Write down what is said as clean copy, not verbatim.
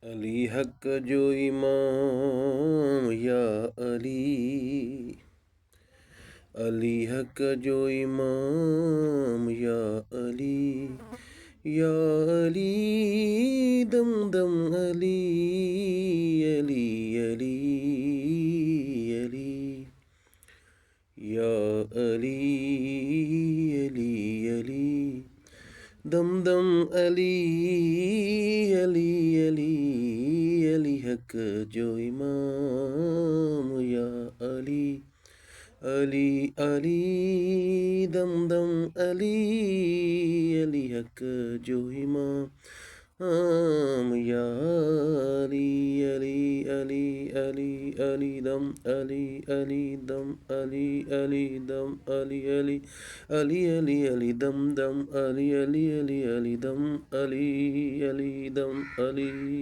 अली हक जो इमाम या अली, अली हक जो इमाम या अली, या अली दम दम अली, अली अली अली, या अली अली अली दम दम अली, अली अली अली हक जो इमाम या अली, अली अली दम दम अली, अली हक जो इमाम या अली, अली अली अली अली दम अली, अली दम अली, अली दम अली, अली अली अली अली दम दम अली, अली अली अली दम अली, अली दम अली।